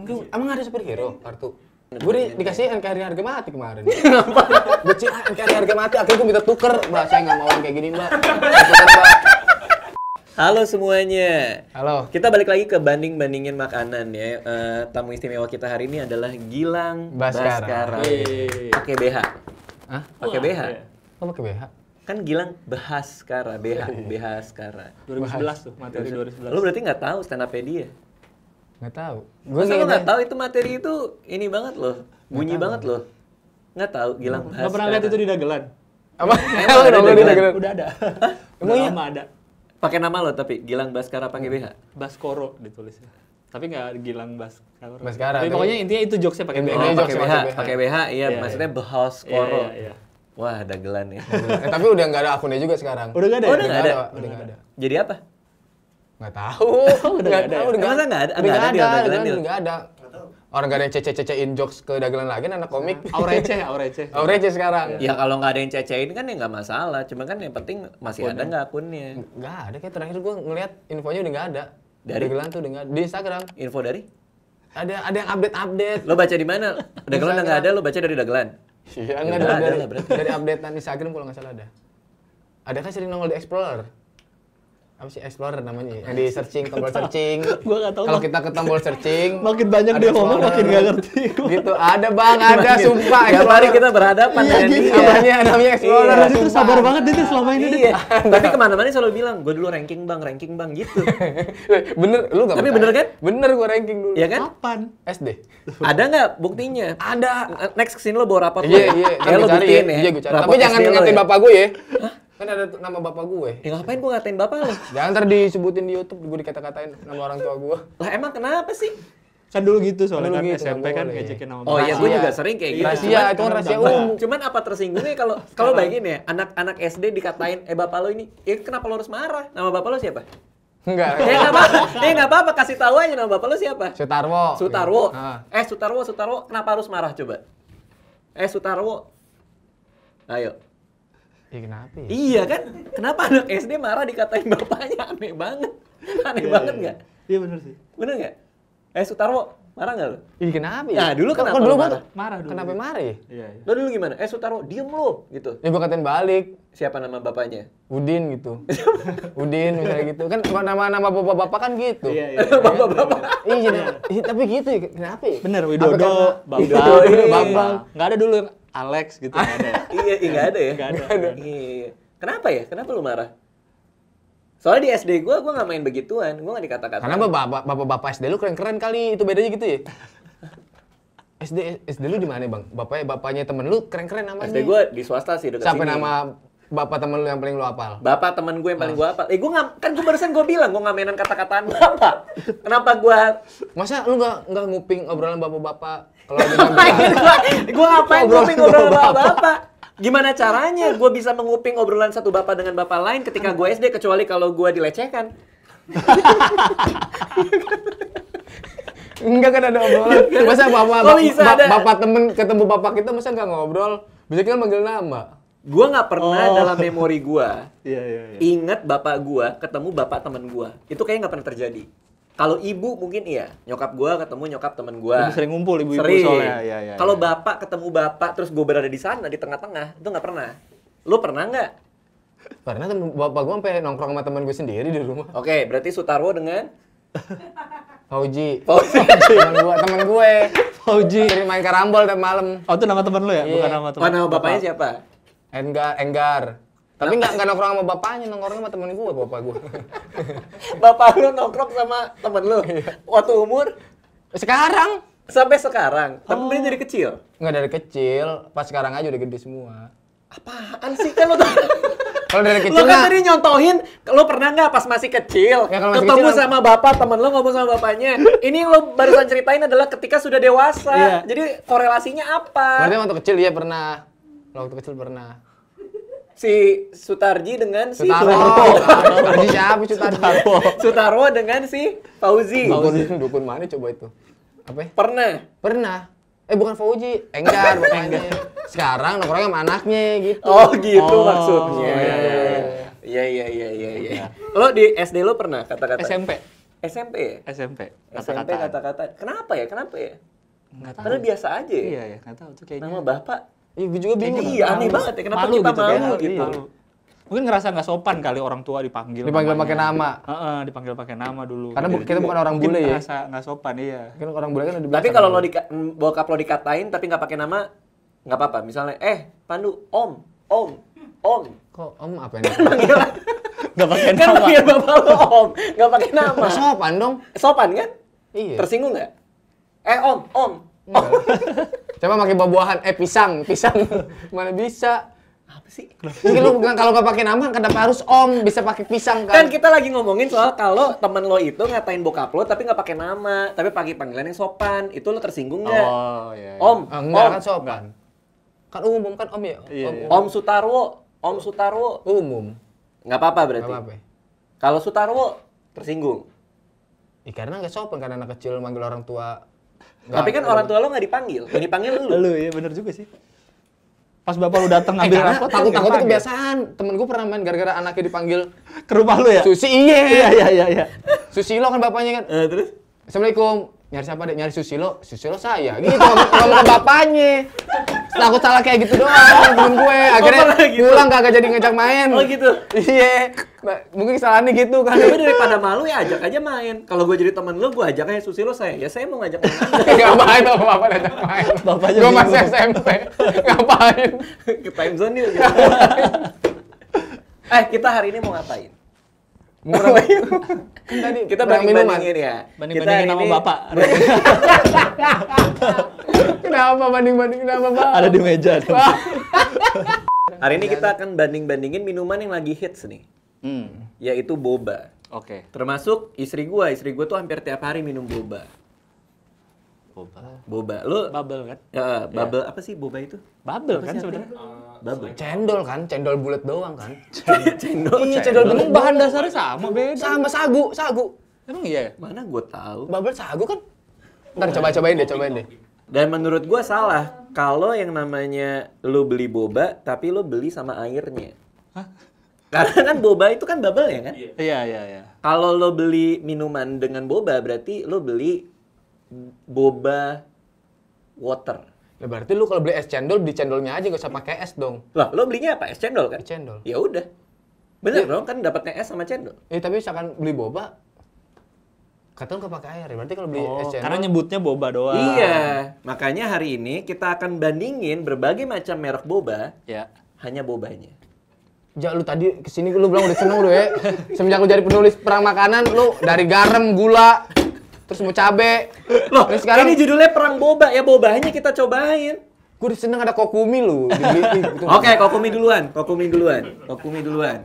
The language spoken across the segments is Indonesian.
Emang ada superhero kartu? Gue dikasih NKRI harga mati kemarin. Beci NKRI harga mati, akhirnya gue minta tuker. Mbak, saya nggak mau kayak gini, Mbak. Tuker, Mbak. Halo semuanya. Halo. Kita balik lagi ke bandingin makanan ya. Tamu istimewa kita hari ini adalah Gilang Baskara. Pakai BH. Hah? Pakai BH. Kok pakai BH? Kan Gilang Baskara, BH Skara. 2011 tuh, materi 2011. Lu berarti nggak tahu stand up-nya dia? Nggak tahu. Masa lu nggak tahu itu materi itu ini banget loh, bunyi banget loh. Nggak tahu Gilang Baskara. Nggak pernah lihat itu di dagelan? Apa? Emang ada dagelan? Udah ada. Emang iya? Lama ada. Pakai nama lo tapi Gilang Baskara pakai BH. Baskoro ditulisnya. Tapi nggak Gilang Baskara. Baskara, Tapi tapi- pokoknya intinya itu jokesnya pakai Intinya BH. jokes Pakai BH, pakai BH. pakai BH, iya Iya, maksudnya Baskoro. Iya. Wah, dagelan ya. Tapi udah nggak ada akunnya juga sekarang. Udah nggak ada? Oh, ya? udah nggak ada? Udah nggak ada. Jadi apa? Nggak tahu. Udah nggak ada ya? Udah Masa nggak ada? Udah Nggak nggak ada di ada. dagelan, Dil? Nggak ada. Orang nggak ada yang cece-cecein jokes ke dagelan lagi, anak komik. Aurece. Oh, receh sekarang. Ya kalau nggak ada yang cecein kan ya nggak masalah. Cuma kan yang penting masih ada nggak akunnya. Nggak ada, kayak terakhir gue ngeliat infonya udah nggak ada. Dari? Dagelan tuh udah nggak ada. Di Instagram. Info dari? Ada yang update-update. Lo baca di mana? Dagelan udah nggak ada, lo baca dari dagelan. Iya, Ya nggak udah, ada ada lah berarti. dari updatean Instagram kalau nggak salah ada. Ada kan sering nongol di Explorer. Apa sih Explorer namanya? Yang di searching, tombol searching. Gua nggak tahu, Kalau Bang. kita ke tombol searching, Makin banyak ada dia ngomong, Explorer. makin nggak ngerti. Gitu, ada Bang, ada sumpah Tiap hari kita berhadapan Iya, dengan gitu. dia. namanya Explorer. Iya. Dia tuh sumpah. sabar banget dia tuh selama ini. Iya. Tapi kemana-mana selalu bilang, gue dulu ranking bang gitu. Bener, lu nggak Tapi percaya? bener kan? Bener gua ranking dulu. Iya kan? Kapan? SD. Ada nggak buktinya? Ada. Next kesini lo bawa rapot lo. Iya, iya. Ya lo buktiin ya. Iya, gue cari. Rapot Tapi jangan SD lo ngatain ya. bapak gue ya. Kan ada nama bapak gue. Ya ngapain gue ngatain bapak lo? Jangan ntar disebutin di YouTube, gue dikata-katain nama orang tua gue. Lah emang kenapa sih? Kan dulu gitu soalnya Dulu kan gitu, SMP nggak kan boleh. ngecekin nama Oh iya, bapak. gue Rahasia. juga sering kayak gitu. Rahasia, itu kan rahasia umum. Cuman apa tersinggungnya kalau bayangin ya, anak-anak SD dikatain, bapak lo ini, kenapa lo harus marah? Nama bapak lo siapa? Enggak. Ya nggak apa-apa, nggak apa-apa, kasih tahu aja nama bapak lo siapa. Sutarwo. Sutarwo. Ah. Sutarwo, kenapa harus marah coba? Sutarwo. Ayo. Iya kenapa ya? Iya kan? Kenapa anak SD marah dikatain bapaknya? Aneh banget. Aneh banget nggak? Iya bener sih. Bener nggak? Sutarwo, marah nggak lo? Iya kenapa ya? Nah, dulu Kok kenapa dulu lu gua marah? Marah dulu. Kenapa marah ya? Iya. Lo dulu gimana? Sutarwo, diem lo, gitu. Ya gua katain balik. Siapa nama bapaknya? Udin gitu. Udin misalnya gitu. Kan nama-nama bapak-bapak kan gitu. Iya. Bapak-bapak. Iya, tapi gitu ya. Kenapa ya? Bener, Apa Widodo, karena- Bambang. Widodo, iya. Bambang. Nggak ada dulu yang Alex gitu, nggak ada. Iya, nggak ada ya? Nggak ada. Iya. Kenapa ya? Kenapa lu marah? Soalnya di SD gua nggak main begituan, gua nggak dikata-kata. Karena bapak-bapak SD lu keren-keren kali. Itu bedanya gitu ya. SD lu di mana, Bang? Bapaknya temen lu keren-keren namanya. SD gua di swasta sih dekat Siapa sini. nama bapak temen lu yang paling lu hafal? Bapak temen gue yang paling gua hafal. Kan gua barusan gua bilang gua nggak mainan kata-kataan bapak. Kenapa gua Masa lu nggak nguping obrolan bapak-bapak kalau lagi ngapain ngambil? gua ngapain Obrolan nguping obrolan bapak-bapak. bapak? Gimana caranya gua bisa menguping obrolan satu bapak dengan bapak lain ketika gua SD kecuali kalau gua dilecehkan? Enggak kan ada obrolan. Masa Kok bisa ada? bapak temen ketemu bapak kita masa nggak ngobrol? Bisa kan manggil nama. Gua nggak pernah dalam memori gua Iya. ingat bapak gua ketemu bapak teman gua. Itu kayaknya nggak pernah terjadi. Kalau ibu mungkin iya, nyokap gua ketemu nyokap temen gua. Lebih sering ngumpul ibu-ibu Sering. soalnya. Iya. Kalau bapak ketemu bapak terus gua berada di sana di tengah-tengah, itu nggak pernah. Lu pernah nggak? Karena bapak gua sampai nongkrong sama temen gue sendiri di rumah. Oke, berarti Sutarwo dengan Fauji. Fauzi. Temen gue. Fauji. Sering main karambol tiap malam. Oh itu nama temen lu ya? Iya. Bukan nama temen. Oh, nama bapaknya siapa? Enggar. Tapi nggak nongkrong sama bapaknya, nongkrong sama temen gue, bapak gue. Bapak lu nongkrong sama temen lu. Waktu umur Sekarang? sampai sekarang. Tapi dia dari kecil. Nggak dari kecil, pas sekarang aja udah gede semua. Apaan sih kan lu tuh? Kalau dari Lu kecil kan nggak, tadi nyontohin, lu pernah nggak pas masih kecil, Ya, kalau masih ketemu kecil, sama bapak, temen lu ngomong sama bapaknya. Ini yang lu barusan ceritain adalah ketika sudah dewasa. Iya. Jadi korelasinya apa? berarti waktu kecil dia pernah. Waktu kecil pernah. Si Sutarji dengan si Sutarwo. Sutarji siapa Sutarji? Sutarwo dengan si Fauzi. Dukun mana coba itu? Apa ya? Pernah. Bukan Fauji, Enggar bapaknya. Sekarang nongkrongnya sama anaknya gitu. Oh gitu maksudnya. iya. Iya. Lo di SD lo pernah kata-kata? SMP. SMP ya? SMP. SMP kata-kata. Kenapa ya? Nggak tahu. Padahal biasa aja ya? Iya ya, nggak tahu tuh kayaknya. Nama bapak? Iya, gue juga bingung. Iya, aneh banget ya. Kenapa Malu kita gitu, malu kayak, gitu? iya. Mungkin ngerasa nggak sopan kali orang tua dipanggil Pakai nama. Heeh, dipanggil pakai nama dulu. Karena kita bukan orang bule ya. Ngerasa nggak sopan, iya. Kan orang bule kan di Tapi belakang. kalau bokap lo dikatain tapi nggak pakai nama, nggak apa-apa. Misalnya, Pandu, Om. Kok Om apa ini? Nggak pakai Kan nama. panggil bapak lo Om, nggak pakai nama. Sopan dong. Sopan kan? Iya. Tersinggung nggak? Om. Coba pakai buah-buahan, pisang. Mana bisa? Apa sih? Mungkin lu kalau nggak pakai nama, kenapa harus Om? Bisa pakai pisang Kan kan? kita lagi ngomongin soal kalau temen lo itu ngatain bokap lo tapi nggak pakai nama, tapi pakai panggilan yang sopan, itu lo tersinggung nggak? Oh, iya. Om, Enggak Om, kan sopan. Kan umum kan Om ya? Iya, iya. Om Sutarwo, Umum. nggak apa-apa berarti. Nggak apa-apa. Kalau Sutarwo tersinggung. Karena nggak sopan kan anak kecil manggil orang tua. Tapi kan orang tua lo nggak dipanggil, yang dipanggil lu. Lu ya bener juga sih. Pas bapak lu datang ngambil Karena rapot, takut-takut itu kaget. kebiasaan. Temen gue pernah main gara-gara anaknya dipanggil Ke rumah lu ya? Susi. Iya. Iya. Eh, Susilo kan bapaknya kan. Terus? Assalamualaikum. Nyari siapa dek? Nyari Susilo saya. Gitu ngomong ke bapaknya. Takut salah kayak gitu doang temen gue. Akhirnya pernah gitu? pulang kagak jadi ngajak main. Oh gitu. Iya. Mungkin kesalahannya gitu kan. Tapi daripada malu ya ajak aja main. Kalau gue jadi teman lo, gue ajak aja Susilo saya. Ya saya mau ngajak main. Ngapain tuh bapak ngajak main? Bapaknya Gue masih bingung. SMP. Ngapain? Ke time zone yuk. Gitu. Kita hari ini mau ngapain? Kan tadi Kita perang minuman. banding-bandingin ya. Banding-bandingin nama bapak. Kenapa banding-bandingin nama bapak? Ada di meja. Hari ini kita akan banding-bandingin minuman yang lagi hits nih. Yaitu boba. Oke. Termasuk istri gua tuh hampir tiap hari minum boba. Boba. Lu Bubble kan? ya, bubble apa sih boba itu? Bubble Apa kan sih sebenarnya? Bubble. Cendol kan, cendol bulat doang kan. Cendol. Iya, cendol Emang bulat. bahan dasarnya sama beda. Sama sagu. Emang iya ya? Mana gua tahu. Bubble sagu kan. Ntar cobain deh. Dan menurut gua salah kalau yang namanya lu beli boba tapi lu beli sama airnya. Hah? Karena kan boba itu kan bubble ya kan? Iya. Kalau lo beli minuman dengan boba berarti lo beli boba water. Ya berarti lu kalau beli es cendol di cendolnya aja nggak usah pakai es dong. Lah, lo belinya apa? Es cendol kan? Es cendol. Ya udah. Bener dong kan dapatnya es sama cendol. Tapi misalkan beli boba, kata lu nggak pakai air. Berarti kalau beli es cendol. Karena nyebutnya boba doang. Iya. Makanya hari ini kita akan bandingin berbagai macam merek boba, Ya. hanya bobanya. Ja, lu tadi kesini lu bilang udah seneng lu ya. Semenjak lu jadi penulis perang makanan, lu dari garam, gula, terus mau cabe. Loh, Terus sekarang ini judulnya perang boba, ya bobanya kita cobain. gue udah seneng ada kokumi lu. Dibeli, gitu. Oke, Kokumi duluan.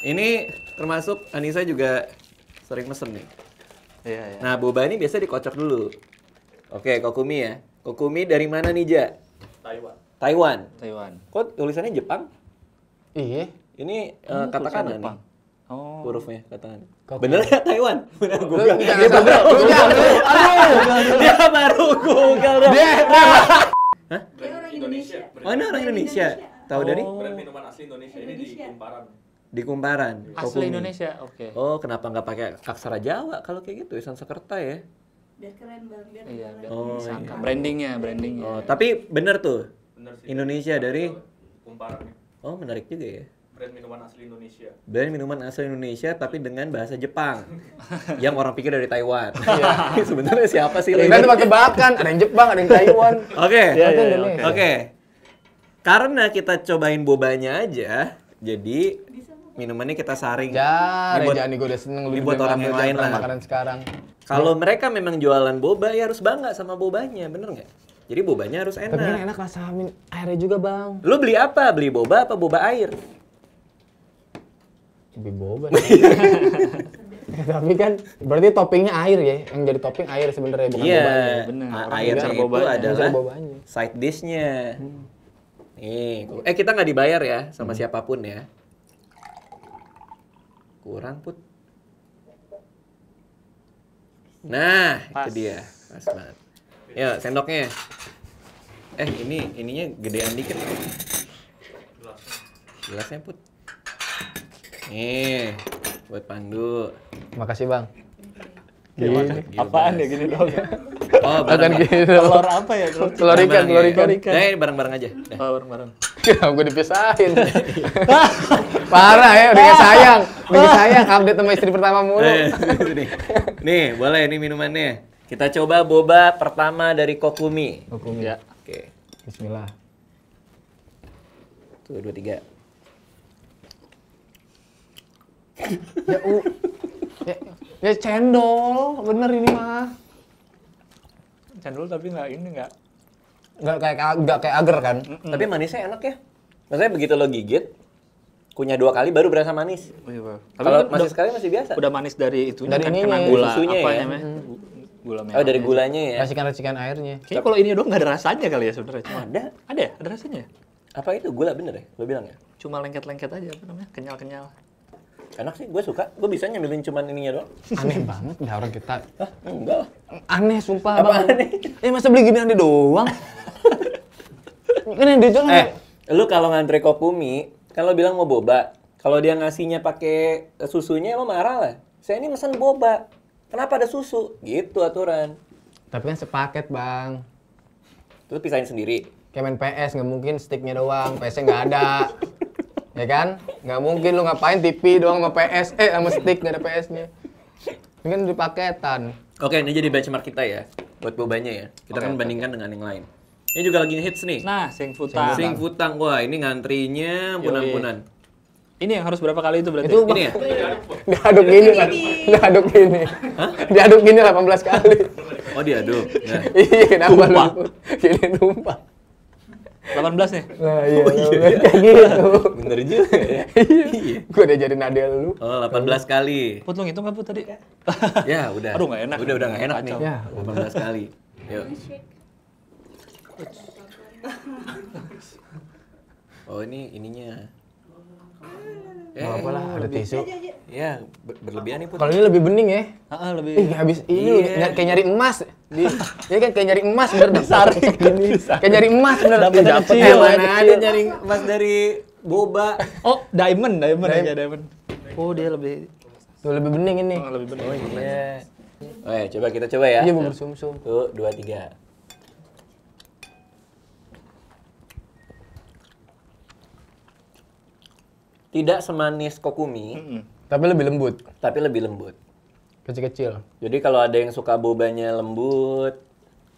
Ini termasuk Anissa juga sering mesen nih. Iya. Nah, boba ini biasa dikocok dulu. Oke, Kokumi ya. Kokumi dari mana nih, Ja? Taiwan. Kok tulisannya Jepang? Iya. Ini katakana nih. Jepang. Oh. Hurufnya katakana. Kokumi. Bener ya Taiwan? Bener Lu Google. jangan Dia baru Google dong. Dia orang Indonesia. Oh, ini orang Indonesia. Tahu dari? Brand minuman asli Indonesia ini di Kumparan. Di Kumparan. Asli Kokumi. Indonesia. Oke. Oh, kenapa nggak pakai aksara Jawa kalau kayak gitu? Sanskerta ya? Biar keren bang, biar Iya, keren. biar Oh, disangka. iya. Brandingnya. Oh, tapi bener tuh. Bener sih. Indonesia dari Kumparan. Oh, menarik juga ya. Brand minuman asli Indonesia. Brand minuman asal Indonesia tapi dengan bahasa Jepang. Yang orang pikir dari Taiwan. Sebenarnya siapa sih? Kan tebak-tebakan, ada yang Jepang, ada yang Taiwan. Oke. Iya, Berarti iya, Indonesia. Oke. Karena kita cobain bobanya aja, jadi minumannya kita saring. Jar, Ini buat- jangan gue udah seneng lu ini buat bilang orang yang perang lain lah. makanan sekarang. Kalau mereka memang jualan boba ya harus bangga sama bobanya, bener nggak? Jadi bobanya harus Tapi kan enak. enak rasa airnya juga bang. Lu beli apa? Beli boba apa boba air? Lebih boba. Tapi kan berarti toppingnya air ya, yang jadi topping air sebenarnya bukan Iya, bobanya. bener. Orang airnya incar itu bobanya. adalah Incar bobanya. side dish-nya. Nih, kita nggak dibayar ya sama siapapun ya. Kurang put. Nah, Pas. itu dia, pas banget. Ya, sendoknya. Ininya gedean dikit. Gelasnya put. Nih, buat Pandu. Makasih bang. Apaan ya gini dong? Oh, Bukan bareng. gitu. Telur apa ya? Telur ikan, telur ikan. Bareng-bareng aja. Oh, bareng-bareng. Kenapa gue dipisahin? Parah ya, udah kayak sayang. Udah kayak sayang, update sama istri pertama mulu. Nih, boleh ini minumannya. Kita coba boba pertama dari Kokumi. Hukum Ya. Oke. Bismillah. Tuh, 2, 3. Ya cendol, bener ini mah. Cendol tapi nggak Nggak kayak agar kan? Tapi manisnya enak ya. Maksudnya begitu lo gigit, kunyah 2 kali baru berasa manis. Tapi Kalau kan masih sekali masih biasa. udah manis dari itu Dari kan ininya, kena gula susunya apa ya? namanya? Gula merah. Oh, dari gulanya ya. Racikan-racikan airnya. Kayaknya kalau ini doang nggak ada rasanya kali ya sebenarnya. Cuma Ada. ada ya? Ada rasanya ya? Apa itu gula bener ya? Lo bilang ya? Cuma lengket-lengket aja apa namanya? Kenyal-kenyal. Enak sih, gue suka. Gue bisa nyambilin cuman ininya doang. Aneh banget dah orang kita. Hah? Enggak lah. Aneh sumpah Apa bang. aneh? Masa beli gini aneh doang? Kan yang dijual Lu kalau ngantre Kokumi, kan lo bilang mau boba. Kalau dia ngasihnya pakai susunya, lo marah lah. Saya ini mesen boba. Kenapa ada susu? Gitu aturan. Tapi kan sepaket bang. Terus pisahin sendiri. Kayak main PS, nggak mungkin sticknya doang, PS-nya nggak ada. Ya kan? Nggak mungkin lu ngapain TV doang sama PS, sama stick nggak ada PS-nya. Ini kan di paketan. Oke, ini jadi benchmark kita ya. Buat bobanya ya. Kita kan bandingkan dengan yang lain. Ini juga lagi hits nih. Nah, sing futang. Sing Futang. Wah, ini ngantrinya ampun-ampunan. Ini yang harus berapa kali itu berarti? Itu Ini ya? diaduk gini kan? Diaduk gini. Diaduk gini 18 kali. Oh, diaduk. Nah. Iya, kenapa Tumpah. lu? Gini tumpah. 18 nih. Nah, iya, kayak gitu. Bener juga ya. Iya. Gue udah jadi nadel lu. Oh, 18 kali. Put lu ngitung nggak Put tadi? Ya, udah. Aduh, nggak enak. Udah nggak enak nih. Kacau. Ya. 18 kali. Yuk. Oh, ini ininya. Nggak apa lah, ada tisu. Ya, berlebihan nih, Put. Kalau ini lebih bening ya. Heeh, lebih. Ih, habis ini Iya. lu kayak nyari emas. Ini kan kayak nyari emas bener dapet gini. Kayak nyari emas bener Dapetnya dapet. kecil. Mana ada nyari emas dari boba. Oh, diamond aja diamond. Oh, dia lebih Tuh lebih bening ini. lebih benar. Iya. Oke, coba kita coba ya. Iya, bubur sumsum. Tuh, 2, 3. Tidak semanis Kokumi, Tapi lebih lembut, tapi lebih lembut. kecil-kecil. Jadi kalau ada yang suka bobanya lembut,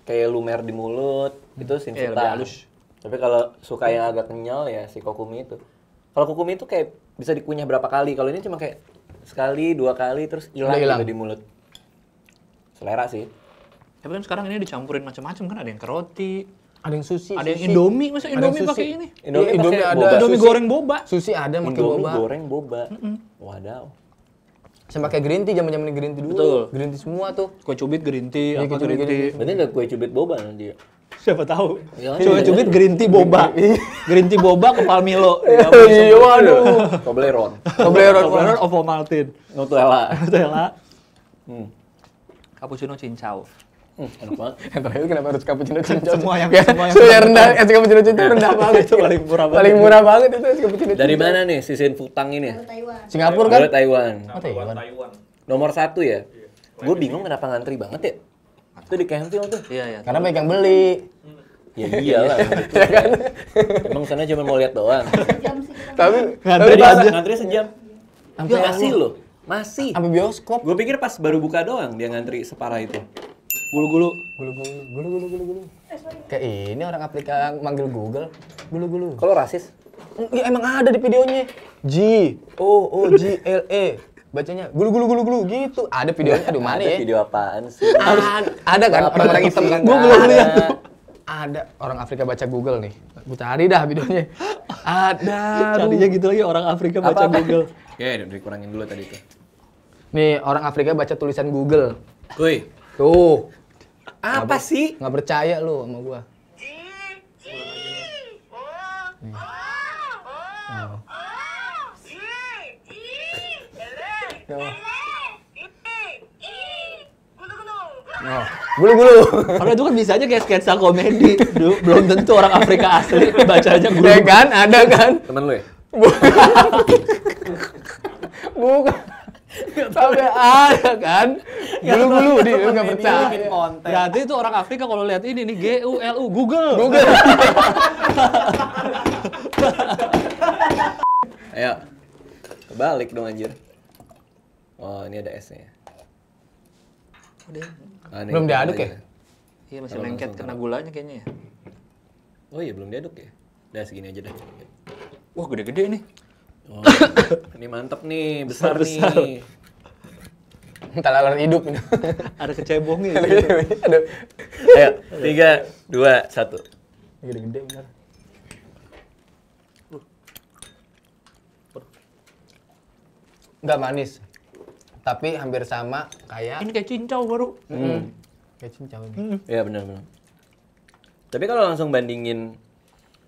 kayak lumer di mulut, itu Sing Lebih Futang. halus. Tapi kalau suka yang agak kenyal ya si Kokumi itu. Kalau Kokumi itu kayak bisa dikunyah berapa kali. Kalau ini cuma kayak sekali, 2 kali terus hilang Udah hilang. gitu di mulut. Selera sih. Tapi kan sekarang ini dicampurin macam-macam kan, ada yang ke roti, Ada yang sushi. ada yang sushi. Indomie, masa Ada yang Indomie sushi. pakai ini? Indomie, Iya, Indomie pakai ada. boba. Indomie sushi. goreng boba. Sushi ada pakai Indomie boba. goreng boba. Wadaw. Sama kayak green tea, zaman-zaman green tea dulu. Betul. Green tea semua tuh. Kue cubit green tea, Iya, apa kue cubit green tea. Berarti ada kue cubit boba nanti ya? Siapa tahu. Ya, Kue iya. cubit green tea boba. Green tea boba ke Palmilo. Ya, Iya, waduh. Toblerone. Toblerone Ovomaltine. Nutella. Nutella. Hmm. Cappuccino cincau. Enak banget. Yang terakhir kenapa harus cappuccino cincau? Semua yang- Ya, semua yang- sudah rendah, es cappuccino cincau rendah banget. Itu paling murah banget. Paling murah banget itu es cappuccino cincau. Dari mana nih si Sing Futang ini? Taiwan. Singapura kan? Dari Taiwan. Oh, Taiwan. Taiwan. Nomor 1 ya? Gue bingung kenapa ngantri banget ya? Itu di Campville tuh. Iya, iya. Karena banyak yang beli. Ya iyalah. Emang sana cuma mau lihat doang. Jam sih kita. Tapi Ngantri tapi ngantri sejam. Sampai Masih loh. Masih. sampai bioskop. Gue pikir pas baru buka doang dia ngantri separah itu. Gulu-gulu. Gulu. Kayak ini orang Afrika manggil Google. Gulu. Kalau rasis? Ya emang ada di videonya. G-O-O-G-L-E. Bacanya gulu gitu. Ada videonya. Aduh, mana Ada ya? video apaan sih? Ada kan orang-orang hitam kan? Gua belum lihat tuh. Ada orang Afrika baca Google nih. Gue cari dah videonya. Ada. Tadinya gitu lagi orang Afrika baca Apa-apa? Google. Ya, udah dikurangin dulu tadi tuh. Nih, orang Afrika baca tulisan Google. Kuy, Tuh. apa sih? Nggak percaya lu sama gua. Oh, gulu. Karena itu kan bisa aja kayak sketsa komedi. Belum tentu orang Afrika asli baca aja gulu. Ya kan, ada kan? Temen lu ya? Bukan. Sampai ada kan. Bulu-bulu dia nggak percaya. Bikin konten. Berarti itu orang Afrika kalau lihat ini nih GULU Google. Ayo. Kebalik dong anjir. Oh, ini ada S-nya. Ah, ini Belum kita diaduk aja. ya? Iya masih Kalau lengket langsung kena gulanya kayaknya ya. Oh iya, belum diaduk ya? Udah segini aja dah. Wah gede-gede nih. Oh, ini mantep nih, besar Besar. nih. Talalar hidup. Ada kecebongnya. Aduh. Ayo, 3, 2, 1. Gede-gede bener. Nggak manis. Tapi hampir sama kayak Ini kayak cincau baru. kayak cincau ini. Iya benar-benar. Tapi kalau langsung bandingin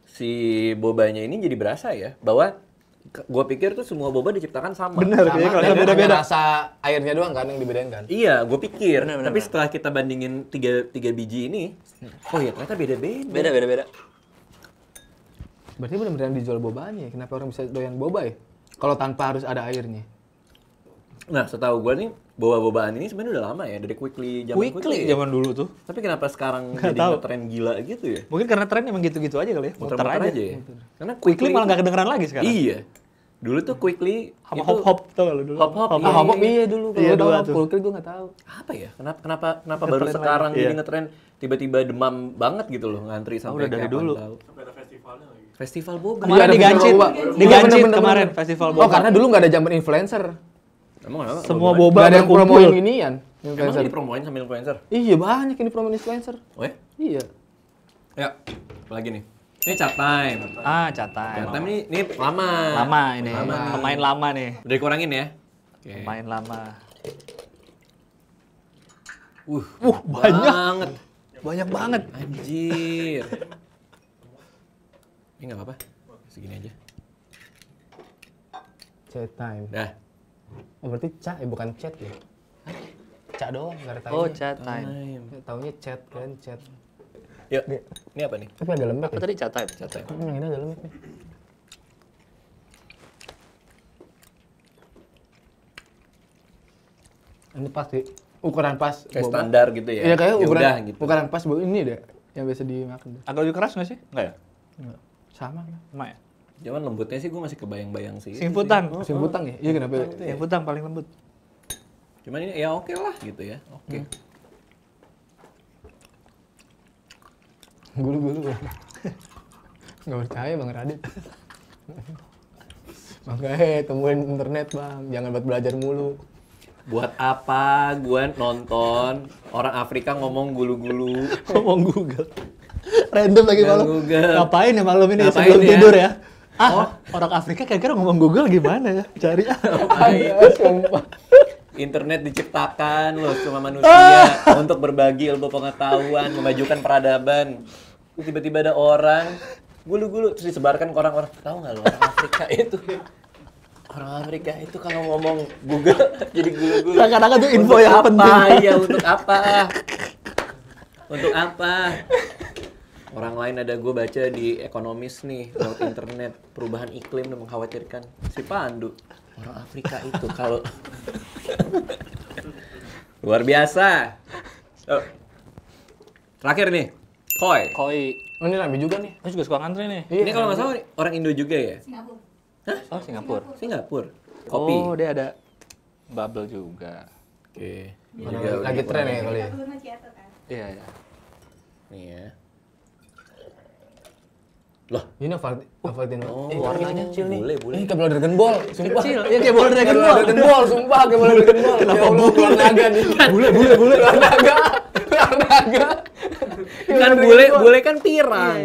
si bobanya ini jadi berasa ya bahwa gue pikir tuh semua boba diciptakan sama. Bener, Sama, kayaknya kalau dan beda-beda. hanya rasa airnya doang kan yang dibedain kan. Iya, gue pikir. Benar, Tapi benar. setelah kita bandingin tiga biji ini, oh ya ternyata beda-beda. Beda. Berarti benar-benar dijual bobanya ya? Kenapa orang bisa doyan boba ya? Kalau tanpa harus ada airnya. Nah, setahu gue nih boba-bobaan ini sebenarnya udah lama ya dari Quickly zaman Quickly ya. zaman dulu tuh. Tapi kenapa sekarang Nggak jadi tahu. ngetren gila gitu ya? Mungkin karena tren emang gitu-gitu aja kali ya. Muter Muter-muter aja. ya. Karena Quickly malah nggak kedengeran lagi sekarang. Iya. Dulu tuh Quickly Sama itu hop-hop tuh kalau dulu. Hop-hop, Hop-hop. iya. Hop-hop iya dulu. Kalau Iya, gue dua tahu tuh. Quickly gue nggak tahu. apa ya? Kenapa baru Ngetren sekarang lagi, jadi iya. ngetren tiba-tiba demam banget gitu loh ngantri sampai udah dari kayak dulu. apaan tahu. Sampai ada festivalnya lagi. Festival boba. Kemarin Iya, ada digancit. festival boba. Digancit Iya, bener-bener. kemarin festival boba. Oh karena dulu nggak ada zaman influencer. Emang kenapa? Semua Boba? boba Nggak ada yang berkumpul. promoin ginian. Emang Influencer. dipromoin sama influencer? Iya banyak yang dipromoin influencer. Oh ya? Iya. Ya, apa lagi nih? Ini chat time. Ah, catai. Chat time ini lama. Lama ini. Lama. Pemain lama nih. Udah dikurangin ya? Oke. Pemain lama. Banyak banget. Banyak banget. Anjir. Ini nggak apa-apa. Segini aja. Chat time. Dah. Oh berarti chat ya bukan chat ya? Chat doang nggak ada Oh, tanya. catai. Taunya chat kan chat. Yuk. Ini apa nih? Tapi agak lembek Apa ya. tadi catai? Chat time. Yang ini agak lembek nih. Ini pas sih. Ukuran pas. Kayak boba. standar gitu ya? Iya kayak Ya ukuran, udah gitu. ukuran pas boba ini deh. Yang biasa dimakan deh. Agak lebih keras nggak sih? Enggak ya? Enggak. Sama kan. Sama ya? Cuman lembutnya sih gue masih kebayang-bayang sih. Simputan. Musim butang ya? Iya kenapa? Simputan paling lembut. Cuman ini ya oke lah gitu ya. Oke. Gulu-gulu. Nggak percaya Bang Radit. Makanya temuin internet Bang. Jangan buat belajar mulu. Buat apa gue nonton orang Afrika ngomong gulu-gulu? Ngomong Google. Random lagi Nggak malam. Google. Ngapain ya malam ini Ngapain sebelum ya? tidur ya? Orang Afrika kira-kira ngomong Google gimana ya? Cari Ayo, sumpah. Internet diciptakan loh cuma manusia untuk berbagi ilmu pengetahuan, memajukan peradaban. Tiba-tiba ada orang gulu-gulu terus disebarkan ke orang-orang. Tahu nggak lo orang Afrika itu? Orang Afrika itu kalau ngomong Google jadi gulu-gulu. Seakan-akan tuh info Untuk yang apa? penting. Iya, untuk apa? Untuk apa? Orang lain ada gue baca di Ekonomis nih, lewat internet, perubahan iklim dan mengkhawatirkan. Si Pandu, orang Afrika itu kalau luar biasa. Oh. Terakhir nih, Koi. Koi. Oh ini rame juga nih. Aku juga suka ngantri nih. Ini kalau nggak salah orang Indo juga ya? Singapura. Oh, Singapura. Singapura. Kopi. Oh, dia ada bubble juga. Oke. Ini Orang juga lagi udah tren ya kurang. kali ya. Belum masih ada kan? Iya, iya. Nih ya. Loh, Ini Ovaltino. oh, Warnanya kecil nih. Boleh. Ini kayak bola Dragon Ball, sumpah. Kecil. Iya, kayak bola Dragon Kayak bola Ball. Dragon Ball, sumpah kayak bola Dragon Ball. Kenapa bulan naga nih? Bule. Bulan naga. Kan bule kan pirang.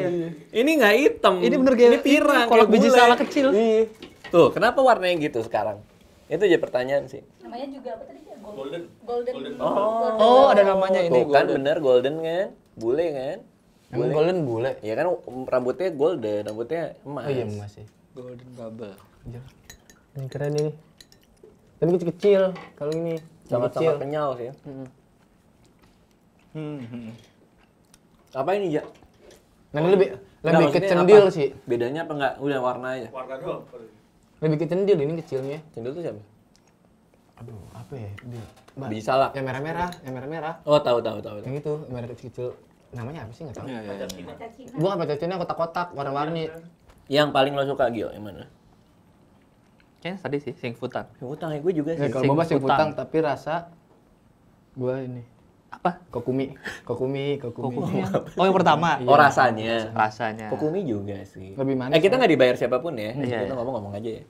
Ini nggak hitam. Ini bener kayak ini pirang. kolak kayak biji bule. salak kecil. Iya. Tuh, kenapa warnanya gitu sekarang? Itu aja pertanyaan sih. Namanya juga apa tadi? Golden. Golden. Oh, ada namanya ini. Tuh kan golden. bener golden kan? Bule kan? Emang golden bule. Ya kan rambutnya golden, rambutnya emas. Oh iya masih. Golden bubble. Ini keren ini. Tapi kecil-kecil kalau ini. Sama-sama kenyal sih. Apa ini, Ja? Nah, ini lebih Nggak, maksudnya kecendil apa? sih. Bedanya apa enggak? Udah warna aja. Warna doang. Lebih kecendil ini kecilnya. Cendil tuh siapa? Aduh, apa ya? Biji salak. Yang merah-merah. Oh, tahu. Yang itu, merah kecil-kecil. Namanya apa sih? Nggak tahu. Kaca Cina. Bukan pacar Cina, kotak-kotak, warna-warni. Yang paling lo suka Gio, yang mana? Kayaknya tadi sih singfutan. Utang ya gue juga Ya, sih. kalau boba sih Singputang. putang, tapi rasa gua ini Apa? kokumi. Oh, yang pertama. Oh, rasanya. Rasanya. Kokumi juga sih. Lebih manis, kita kan? nggak dibayar siapapun ya. Iya, Kita iya. ngomong-ngomong aja ya.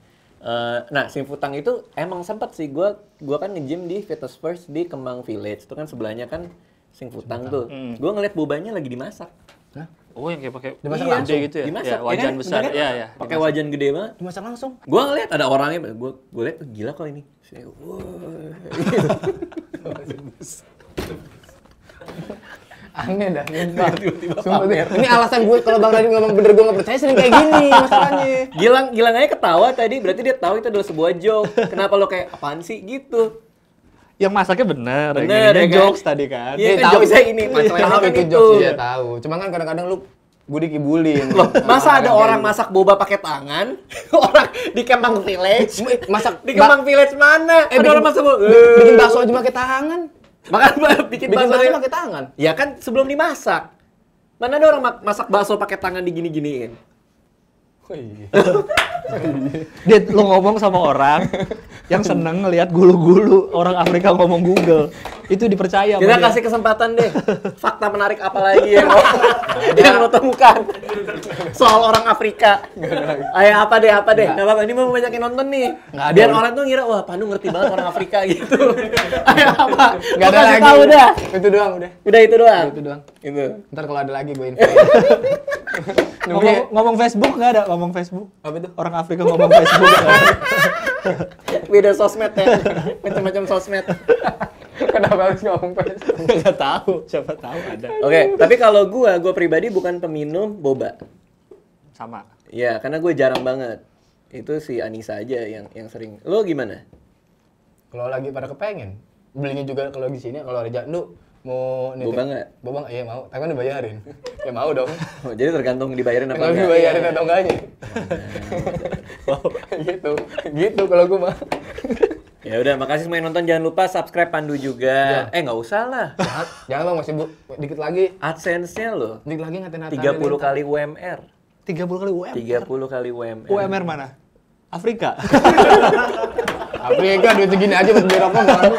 Nah, Singfutang itu emang sempet sih gua kan nge-gym di Fitness First di Kemang Village. Itu kan sebelahnya kan Singfutang tuh. Gua ngeliat bobanya lagi dimasak. Oh, yang kayak pakai Dimasak gede langsung. gitu ya? Dimasak, Ya, ya wajan kan? besar. Bener kan? Iya, iya. Pakai wajan gede banget. Dimasak langsung. Gua ngeliat ada orangnya, gua liat gila kok ini. Aneh dah, sumpah deh. Ini alasan gue kalau Bang Radin ngomong bener gue nggak percaya sering kayak gini masalahnya. Gilang aja ketawa tadi, berarti dia tahu itu adalah sebuah joke. Kenapa lo kayak apaan sih gitu? Yang masaknya bener. Bener, yang ya kan? jokes tadi kan. Iya, kan tahu. jokesnya ini, masalahnya Tahu kan itu itu. jokes, iya tahu. Cuma kan kadang-kadang lu gue dikibulin. Loh, masa ada Kadang-kadang orang kayak masak boba pakai tangan? Orang di Kemang Village. masak Di Kemang Village mana? Ada orang masak boba. bikin bakso aja pakai tangan. Makan bikin Bikin bakso bakso aja. pakai tangan. Ya kan sebelum dimasak. Mana ada orang masak bakso pakai tangan digini-giniin? Oh iya. Dia lo ngomong sama orang yang seneng ngelihat gulu-gulu orang Afrika ngomong Google. Itu dipercaya sama Kita dia. kasih kesempatan deh. Fakta menarik apa lagi yang lo temukan soal orang Afrika? Ayo apa deh? Nggak apa-apa. Ini mau banyak yang nonton nih. Nggak ada. Biar orang tuh ngira wah Pandu ngerti banget orang Afrika gitu. Ayo apa? Nggak Lo ada kasih lagi. tahu dah. Itu doang udah. Udah itu doang. Itu doang. Itu. Ntar kalau ada lagi gue info. Ngomong Facebook nggak ada? Ngomong Facebook. Apa itu? Orang Afrika ngomong Facebook. Beda sosmed ya. Macam-macam sosmed. Kenapa harus ngomong Facebook? Nggak tahu. Siapa tahu ada. Oke, tapi kalau gua pribadi bukan peminum boba. Sama. Ya, karena gue jarang banget. Itu si Anissa aja yang sering. Lo gimana? Kalau lagi pada kepengen, belinya juga kalau di sini kalau ada jandu mau Boba nggak? Boba nggak? Iya mau, tapi kan dibayarin. Ya mau dong. Oh, jadi tergantung dibayarin apa Kalau enggak. dibayarin atau enggaknya. gitu kalau gue mah. Ya udah, makasih semua yang nonton. Jangan lupa subscribe Pandu juga. Nggak usah lah. Jangan bang, masih dikit lagi. AdSense-nya loh. Dikit lagi ngatain 30 kali UMR. 30 kali UMR. 30 kali UMR. UMR mana? Afrika. Afrika duit segini aja buat beli rokok nggak laku.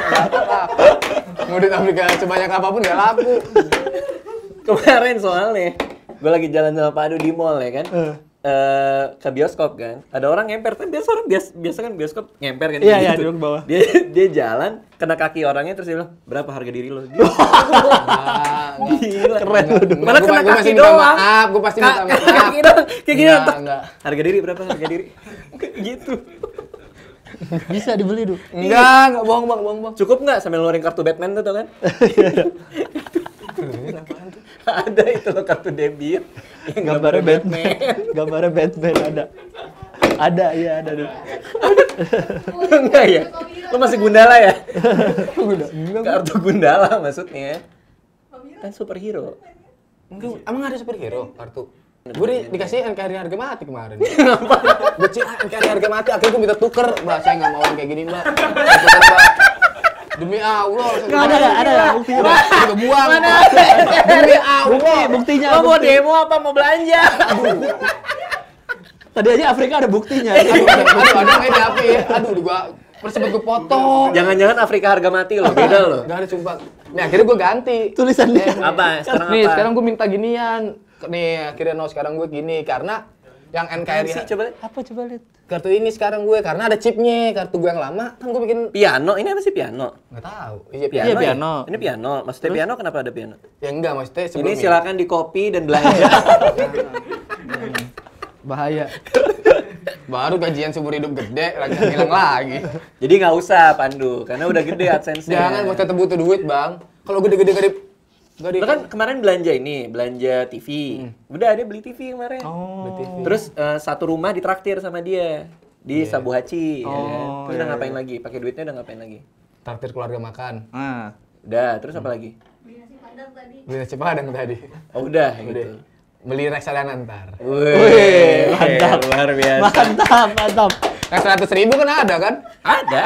Mau duit Afrika sebanyak apapun nggak laku. Kemarin soalnya, gue lagi jalan sama Pandu di mall ya kan. Ke bioskop kan, ada orang ngemper kan, biasa kan bioskop ngemper kan. Iya, iya, duduk bawah. Dia jalan kena kaki orangnya terus dia bilang berapa harga diri lo? Gila. Keren lu. Malah kena Gue kaki masih minta doang. maaf, gue pasti minta maaf. Kaki doang. Kayak gini. Enggak. Harga diri berapa harga diri? Gitu. Bisa dibeli tuh. Enggak bohong bang. Cukup nggak sambil ngeluarin kartu Batman tuh tau kan? Ada itu loh kartu debit. Yang Gambarnya Batman. Gambarnya Batman ada. Ada, iya ada tuh. Enggak ya? Lo masih Gundala ya? Kartu Gundala maksudnya. Kan superhero. Enggak, emang ada superhero kartu? Gue dikasih NKRI harga mati kemarin. Gue NKRI harga mati, akhirnya gue minta tuker. Mbak, saya nggak mau yang kayak gini, Mbak. Tuker, Mbak. Demi Allah. Nggak ada buktinya. Mbak, udah buang. Demi Allah. Buktinya. Lo mau demo apa mau belanja? Tadi aja Afrika ada buktinya. Aduh, ada nggak di HP? Aduh, gue persebut gue foto. Jangan-jangan Afrika harga mati lo, beda lo. Gak ada sumpah. Nih akhirnya gue ganti. Tulisannya. Apa? Sekarang Nih apa? sekarang gue minta ginian. Nih akhirnya sekarang gue gini karena yang NKRI sih coba lihat. Apa coba lihat? kartu ini sekarang gue karena ada chipnya. Kartu gue yang lama kan gue bikin Piano, ini apa sih piano? nggak tahu. Iya Piano. Iya, ya? piano. Ini piano. Maksudnya piano kenapa ada piano? Ya enggak maksudnya Ini sebelum silakan di copy dan belanja. bahaya. Baru gajian seumur hidup gede lagi hilang lagi. Jadi nggak usah Pandu, karena udah gede AdSense-nya. Jangan mau tetap butuh duit bang. Kalau gede-gede gak di Lo kan kemarin belanja ini, belanja TV. Udah dia beli TV kemarin. Oh. Terus satu rumah ditraktir sama dia di Sabu Haci. Ya kan? Terus udah ngapain lagi? Pakai duitnya udah ngapain lagi? traktir keluarga makan. Nah. Udah, terus apa lagi? Beli nasi padang tadi. Beli nasi padang tadi. Oh udah gitu. Beli reksadana ntar. Wih, mantap. luar biasa. Mantap. Yang 100.000 kan ada kan? Ada.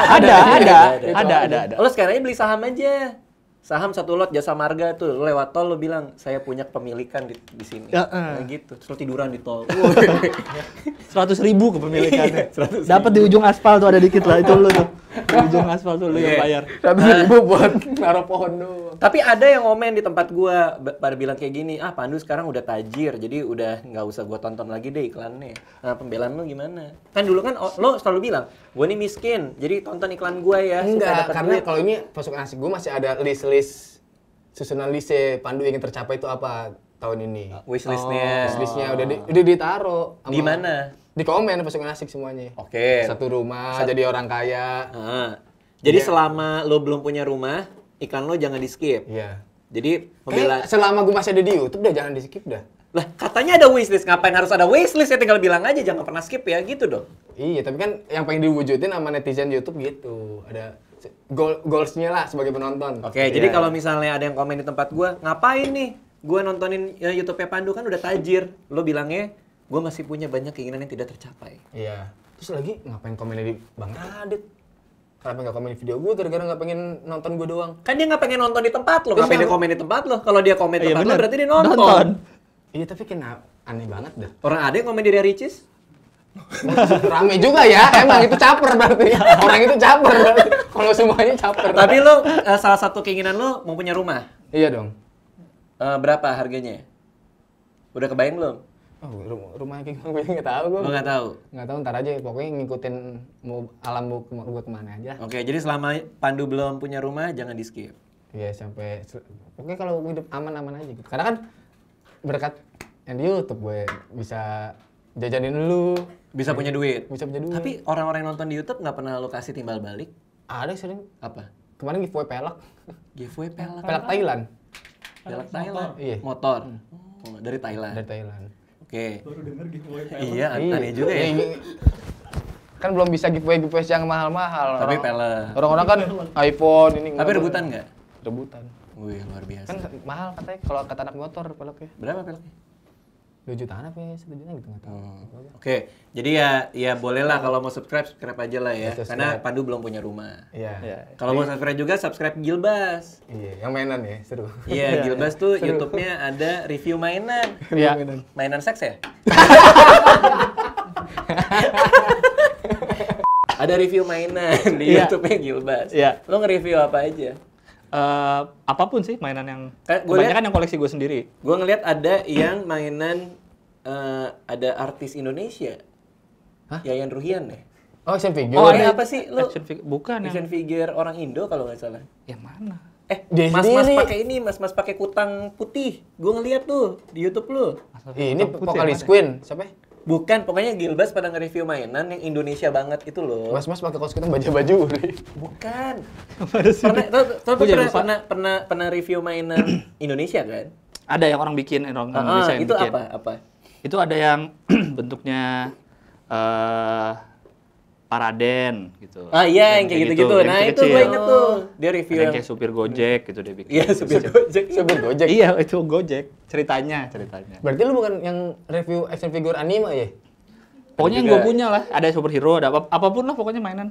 Lo sekarang aja beli saham aja. Saham 1 lot Jasa Marga tuh, lo lewat tol lo bilang saya punya kepemilikan di sini. Kayak gitu. Terus lo tiduran di tol. 100.000 kepemilikannya. 100.000. Dapat di ujung aspal tuh ada dikit lah itu lu tuh. Di ujung aspal tuh lu yang bayar. 100.000 buat naruh pohon doang. Tapi ada yang komen di tempat gua pada bilang kayak gini, Pandu sekarang udah tajir, jadi udah nggak usah gua tonton lagi deh iklannya. Nah, pembelaan lu gimana? Kan dulu kan lo selalu bilang, gua nih miskin, jadi tonton iklan gua ya. supaya Enggak, dapat karena duit." kalau ini pasukan asik gue masih ada list susunan list Pandu ingin tercapai itu apa tahun ini. Wishlistnya. Listnya udah ditaruh. sama- Di mana? Di komen pasukan asik semuanya. Oke. Satu rumah, jadi orang kaya. Jadi Iya. selama lo belum punya rumah, iklan lo jangan di skip. Iya. Jadi Kayak selama gue masih ada di YouTube dah jangan di skip dah. lah katanya ada wishlist, ngapain harus ada wishlist ya? Tinggal bilang aja jangan pernah skip ya, gitu dong. Iya, tapi kan yang pengen diwujudin sama netizen YouTube gitu. Ada goalsnya lah sebagai penonton. Oke, jadi kalau misalnya ada yang komen di tempat gua, ngapain nih? Gua nontonin YouTube-nya Pandu kan udah tajir. Lo bilangnya, gua masih punya banyak keinginan yang tidak tercapai. Iya. Terus lagi ngapain komennya di Bang Radit? Kenapa nggak komen di video gue gara-gara nggak pengen nonton gue doang? Kan dia nggak pengen nonton di tempat lo, Terus ngapain dia yang- komen di tempat lo? Kalau dia komen di Iya, tempat lo bener. berarti dia nonton. Iya, tapi kenapa aneh banget dah. Orang ada yang komen di Ria Ricis? Rame juga ya, emang itu caper berarti. Orang itu caper berarti. Kalau semuanya caper. Tapi lo salah satu keinginan lo mau punya rumah. Iya dong. Berapa harganya? Udah kebayang belum? Oh, rumahnya kayak gimana gue nggak tahu gue. Lo nggak tahu. Nggak tahu, ntar aja pokoknya ngikutin mau alam gue kemana aja. Oke, jadi selama Pandu belum punya rumah jangan di skip. Iya sampai pokoknya kalau hidup aman-aman aja gitu. Karena kan berkat yang di YouTube gue bisa jajanin lu, Bisa punya duit. bisa punya duit. Tapi orang-orang yang nonton di YouTube nggak pernah lo kasih timbal balik? ada yang sering Apa? kemarin giveaway pelek, Giveaway pelek. pelek Thailand Pelek Thailand. Iya. Motor. Oh, dari Thailand. dari Thailand. Oke. Baru denger giveaway Iya, aneh juga ya. Kan belum bisa giveaway yang mahal-mahal. Tapi Orang- pelek. Orang-orang kan iPhone ini. Tapi rebutan nggak? Rebutan. Wih, luar biasa. Kan mahal katanya kalau kata anak motor peleknya. Berapa peleknya? 2 jutaan apa ya? 1 juta gitu nggak tahu. Oke, jadi ya bolehlah kalau mau subscribe aja lah ya. Ya, subscribe. Karena Pandu belum punya rumah. Iya. Iya. Kalau mau subscribe juga subscribe Gilbas. Iya, yang mainan ya, seru. Iya, Gilbas tuh YouTube-nya ada review mainan. Iya. Mainan seks ya? Ada review mainan di Iya. YouTube-nya Gilbas. Iya. Lo nge-review apa aja? Apapun sih mainan yang Kan gua kebanyakan yang koleksi gue sendiri. Gue ngeliat ada yang mainan ada artis Indonesia. Hah? Yayan Ruhian deh. Oh, action figure. Oh, ini apa sih? Lo Action figure. Bukan yang action figure orang Indo kalau nggak salah. yang mana? Dia Mas-mas sendiri. pakai ini, mas-mas pakai kutang putih. Gue ngeliat tuh di YouTube lu. Ini Putih vokalis yang mana? Queen, siapa? ya? Bukan, pokoknya Gilbas pada nge-review mainan yang Indonesia banget itu loh. Mas-mas pakai kaos kutang baju-baju. Bukan. Ada sih. Tapi Gua jadi lupa. pernah review mainan Indonesia kan? Ada yang orang bikin, orang Indonesia yang itu bikin. apa? Itu ada yang bentuknya paraden gitu. Ah iya, yang kayak gitu-gitu. yang Nah, itu kecil-kecil. gue inget tuh. Dia Ada review yang yang kayak supir Gojek gitu dia bikin. iya, supir Gojek. Sebut Gojek. Iya, itu Gojek. Ceritanya. Berarti lu bukan yang review action figure anime ya? Pokoknya yang juga. gue punya lah, ada superhero, ada apapun lah pokoknya mainan.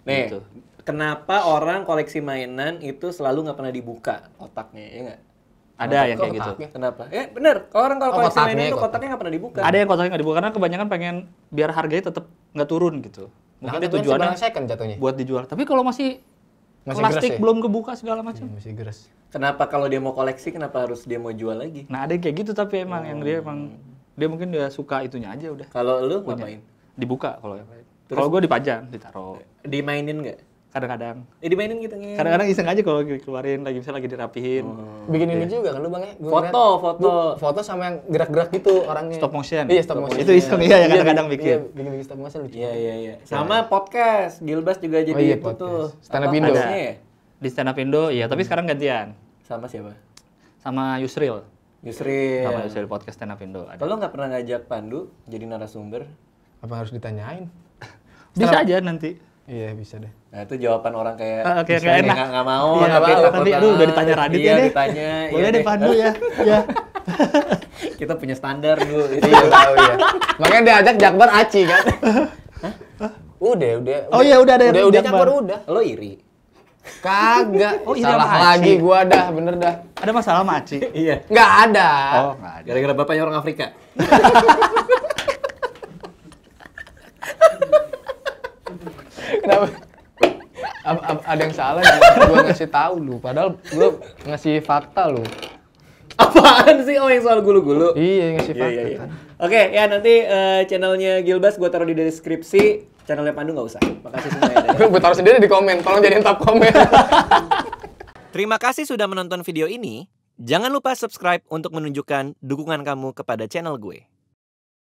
Nih, Gitu. kenapa orang koleksi mainan itu selalu nggak pernah dibuka otaknya, ya nggak? Ada yang kayak gitu. Kotaknya. Kenapa? Bener. Kalau orang kalau Oh, koleksi kotaknya, mainan itu kotak. kotaknya nggak pernah dibuka. Ada yang kotaknya nggak dibuka karena kebanyakan pengen biar harganya tetap nggak turun gitu. Mungkin Nah, dia itu tujuannya barang second jatuhnya. buat dijual. Tapi kalau masih Masih plastik geres ya? belum kebuka segala macam. Masih geres. Kenapa kalau dia mau koleksi, kenapa harus dia mau jual lagi? Nah, ada yang kayak gitu tapi emang yang dia emang dia mungkin dia suka itunya aja udah. Kalau lu Punya. ngapain? Dibuka kalau yang lain. Kalau gue dipajang, ditaruh. Dimainin nggak? Kadang-kadang. Dimainin gitu nge. Kadang-kadang iseng aja kalau dikeluarin lagi misalnya lagi dirapihin. Bikin ini juga kan lu Bang ya? Gua Foto, ngeliat- foto. gua foto sama yang gerak-gerak gitu orangnya. Stop motion. Iya, stop motion. Itu iseng iya yang kadang-kadang bikin. Iya, bikin stop motion lucu. Iya. Sama podcast. Gilbas juga jadi iya, itu podcast. tuh. Stand up Apa, Indo. hostnya ya? Di stand up Indo, iya, tapi sekarang gantian. Sama siapa? Sama Yusril. Yusril. Sama Yusril podcast stand up Indo ada. Kalau nggak pernah ngajak Pandu jadi narasumber? Apa harus ditanyain? Bisa aja nanti. Iya, bisa deh. Nah itu jawaban orang kayak Kayak misalnya enak. nggak mau, Iya, tapi nggak mau. takut Nanti, aduh, udah ditanya Radit iya, ya deh. ditanya. Boleh iya deh Pandu ya. Ya. Kita punya standar dulu. Itu Iya, tahu ya. Makanya diajak Jakbar Aci kan. Udah. Oh iya, udah ada yang Udah Jakbar. Jakbar udah. Lo iri? Kagak. Oh, ini Salah sama Aci. lagi gua dah, bener dah. Ada masalah sama Aci? Iya. Nggak ada. Oh, nggak ada. Gara-gara bapaknya orang Afrika. Kenapa? Ada yang salah gua ngasih tahu lu, padahal gua ngasih fakta lu. Apaan sih? Oh, yang soal gulu-gulu. Iya, ngasih Iya, fakta iya, iya. kan. Oke, ya nanti channelnya Gilbas gue taruh di deskripsi. Channelnya Pandu nggak usah. Makasih semua ya. Gua taruh sendiri di komen, tolong jadiin top komen. Terima kasih sudah menonton video ini. Jangan lupa subscribe untuk menunjukkan dukungan kamu kepada channel gue.